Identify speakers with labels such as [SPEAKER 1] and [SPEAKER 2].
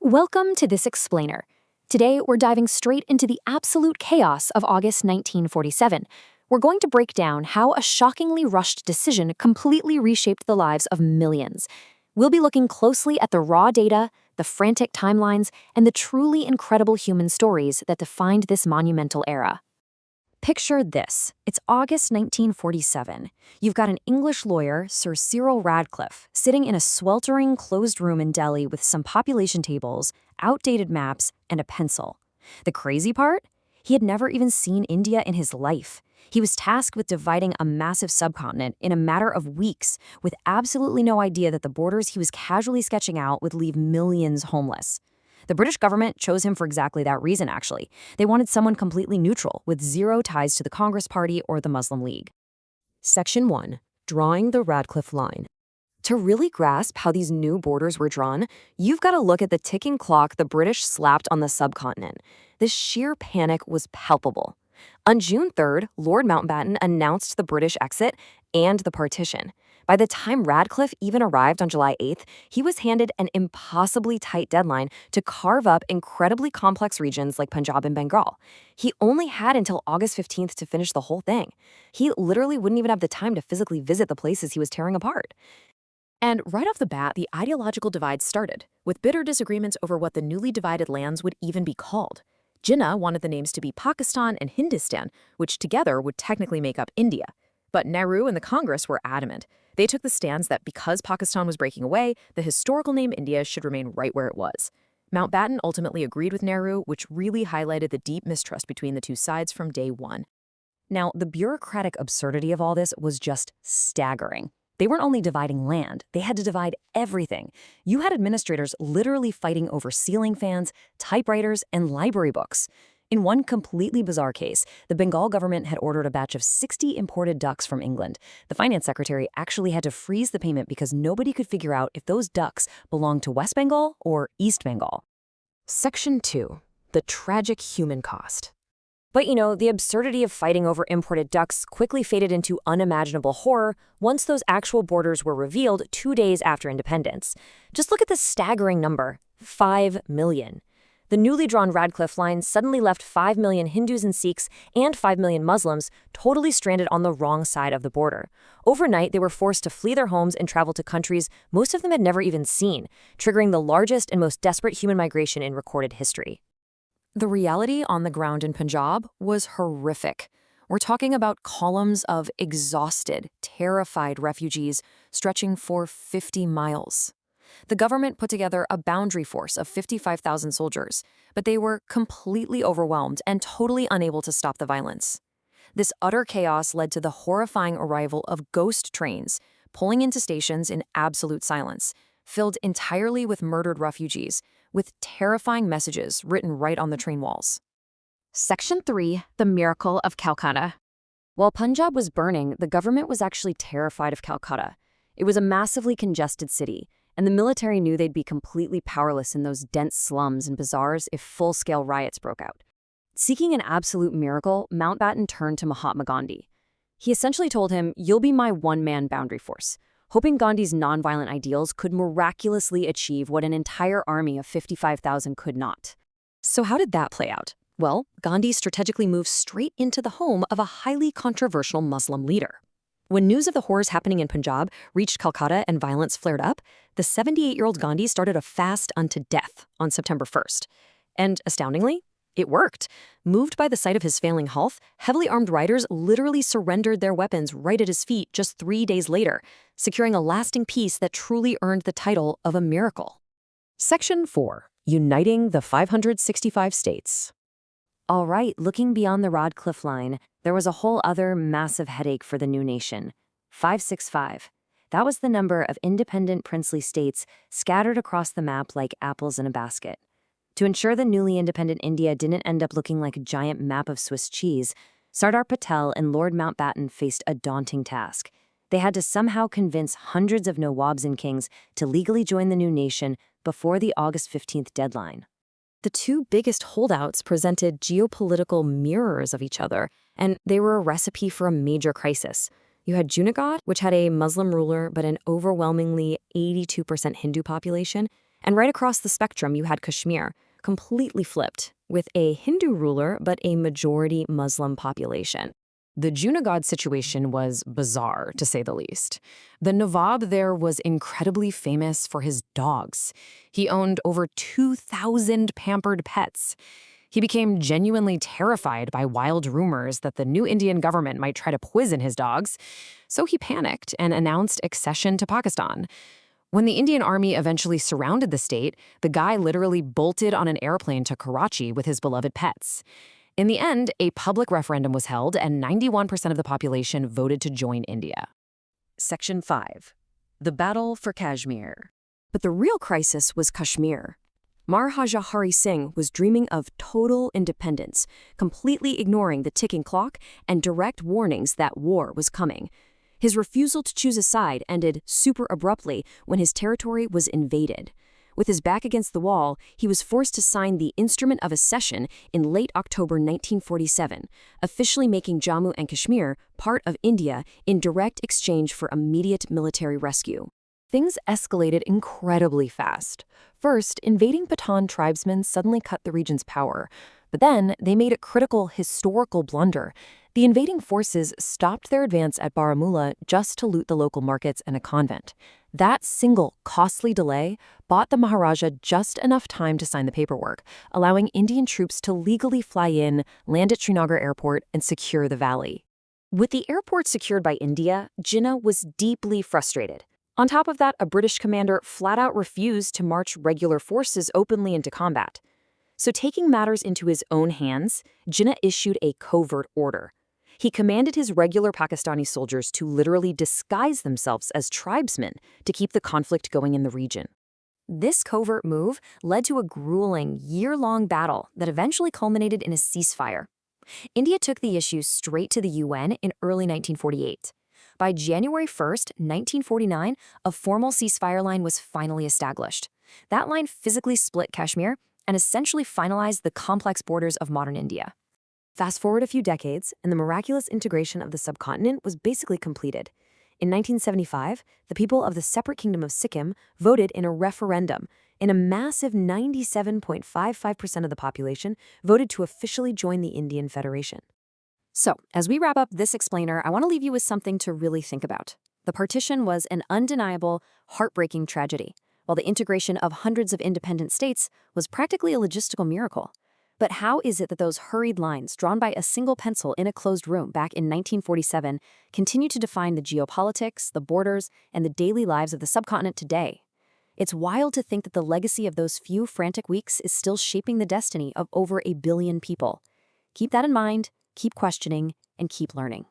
[SPEAKER 1] Welcome to this explainer. Today, we're diving straight into the absolute chaos of August 1947. We're going to break down how a shockingly rushed decision completely reshaped the lives of millions. We'll be looking closely at the raw data, the frantic timelines, and the truly incredible human stories that defined this monumental era. Picture this. It's August 1947. You've got an English lawyer, Sir Cyril Radcliffe, sitting in a sweltering closed room in Delhi with some population tables, outdated maps, and a pencil. The crazy part? He had never even seen India in his life. He was tasked with dividing a massive subcontinent in a matter of weeks, with absolutely no idea that the borders he was casually sketching out would leave millions homeless. The British government chose him for exactly that reason, actually. They wanted someone completely neutral, with zero ties to the Congress Party or the Muslim League. Section 1. Drawing the Radcliffe Line. To really grasp how these new borders were drawn, you've got to look at the ticking clock the British slapped on the subcontinent. The sheer panic was palpable. On June 3rd, Lord Mountbatten announced the British exit and the partition. By the time Radcliffe even arrived on July 8th, he was handed an impossibly tight deadline to carve up incredibly complex regions like Punjab and Bengal. He only had until August 15th to finish the whole thing. He literally wouldn't even have the time to physically visit the places he was tearing apart.
[SPEAKER 2] And right off the bat, the ideological divide started, with bitter disagreements over what the newly divided lands would even be called. Jinnah wanted the names to be Pakistan and Hindustan, which together would technically make up India. But Nehru and the Congress were adamant. They took the stance that because Pakistan was breaking away, the historical name India should remain right where it was. Mountbatten ultimately agreed with Nehru, which really highlighted the deep mistrust between the two sides from day one.
[SPEAKER 1] Now, the bureaucratic absurdity of all this was just staggering. They weren't only dividing land, they had to divide everything. You had administrators literally fighting over ceiling fans, typewriters, and library books. In one completely bizarre case, the Bengal government had ordered a batch of 60 imported ducks from England. The finance secretary actually had to freeze the payment because nobody could figure out if those ducks belonged to West Bengal or East Bengal.
[SPEAKER 2] Section 2. The tragic human cost.
[SPEAKER 1] But the absurdity of fighting over imported ducks quickly faded into unimaginable horror once those actual borders were revealed 2 days after independence. Just look at the staggering number, 5 million. The newly drawn Radcliffe Line suddenly left 5 million Hindus and Sikhs and 5 million Muslims totally stranded on the wrong side of the border. Overnight, they were forced to flee their homes and travel to countries most of them had never even seen, triggering the largest and most desperate human migration in recorded history. The reality on the ground in Punjab was horrific. We're talking about columns of exhausted, terrified refugees stretching for 50 miles. The government put together a boundary force of 55,000 soldiers, but they were completely overwhelmed and totally unable to stop the violence. This utter chaos led to the horrifying arrival of ghost trains, pulling into stations in absolute silence, filled entirely with murdered refugees, with terrifying messages written right on the train walls.
[SPEAKER 2] Section 3. The Miracle of Calcutta.
[SPEAKER 1] While Punjab was burning, the government was actually terrified of Calcutta. It was a massively congested city, and the military knew they'd be completely powerless in those dense slums and bazaars if full-scale riots broke out. Seeking an absolute miracle, Mountbatten turned to Mahatma Gandhi. He essentially told him, "You'll be my one-man boundary force," hoping Gandhi's nonviolent ideals could miraculously achieve what an entire army of 55,000 could not. So how did that play out? Well, Gandhi strategically moved straight into the home of a highly controversial Muslim leader. When news of the horrors happening in Punjab reached Calcutta and violence flared up, the 78-year-old Gandhi started a fast unto death on September 1st. And astoundingly, it worked. Moved by the sight of his failing health, heavily armed riders literally surrendered their weapons right at his feet just 3 days later, securing a lasting peace that truly earned the title of a miracle. Section 4. Uniting the 565 states. All right, looking beyond the Radcliffe Line, there was a whole other massive headache for the new nation. 565. That was the number of independent princely states scattered across the map like apples in a basket. To ensure the newly independent India didn't end up looking like a giant map of Swiss cheese, Sardar Patel and Lord Mountbatten faced a daunting task. They had to somehow convince hundreds of Nawabs and kings to legally join the new nation before the August 15th deadline. The two biggest holdouts presented geopolitical mirrors of each other, and they were a recipe for a major crisis. You had Junagadh, which had a Muslim ruler but an overwhelmingly 82% Hindu population, And right across the spectrum, you had Kashmir, completely flipped, with a Hindu ruler but a majority Muslim population. The Junagadh situation was bizarre, to say the least. The Nawab there was incredibly famous for his dogs. He owned over 2,000 pampered pets. He became genuinely terrified by wild rumors that the new Indian government might try to poison his dogs, so he panicked and announced accession to Pakistan. When the Indian army eventually surrounded the state, the guy literally bolted on an airplane to Karachi with his beloved pets. In the end, a public referendum was held and 91% of the population voted to join India.
[SPEAKER 3] Section 5. The Battle for Kashmir.
[SPEAKER 1] But the real crisis was Kashmir. Maharaja Hari Singh was dreaming of total independence, completely ignoring the ticking clock and direct warnings that war was coming. His refusal to choose a side ended super abruptly when his territory was invaded. With his back against the wall, he was forced to sign the Instrument of Accession in late October 1947, officially making Jammu and Kashmir part of India in direct exchange for immediate military rescue. Things escalated incredibly fast. First, invading Pathan tribesmen suddenly cut the region's power, but then they made a critical historical blunder. The invading forces stopped their advance at Baramulla just to loot the local markets and a convent. That single, costly delay bought the Maharaja just enough time to sign the paperwork, allowing Indian troops to legally fly in, land at Srinagar Airport, and secure the valley. With the airport secured by India, Jinnah was deeply frustrated. On top of that, a British commander flat out refused to march regular forces openly into combat. So taking matters into his own hands, Jinnah issued a covert order. He commanded his regular Pakistani soldiers to literally disguise themselves as tribesmen to keep the conflict going in the region. This covert move led to a grueling, year-long battle that eventually culminated in a ceasefire. India took the issue straight to the UN in early 1948. By January 1st, 1949, a formal ceasefire line was finally established. That line physically split Kashmir and essentially finalized the complex borders of modern India. Fast forward a few decades, and the miraculous integration of the subcontinent was basically completed. In 1975, the people of the separate kingdom of Sikkim voted in a referendum, and a massive 97.55% of the population voted to officially join the Indian Federation. So, as we wrap up this explainer, I want to leave you with something to really think about. The partition was an undeniable, heartbreaking tragedy, while the integration of hundreds of independent states was practically a logistical miracle. But how is it that those hurried lines drawn by a single pencil in a closed room back in 1947 continue to define the geopolitics, the borders, and the daily lives of the subcontinent today? It's wild to think that the legacy of those few frantic weeks is still shaping the destiny of over 1 billion people. Keep that in mind, keep questioning, and keep learning.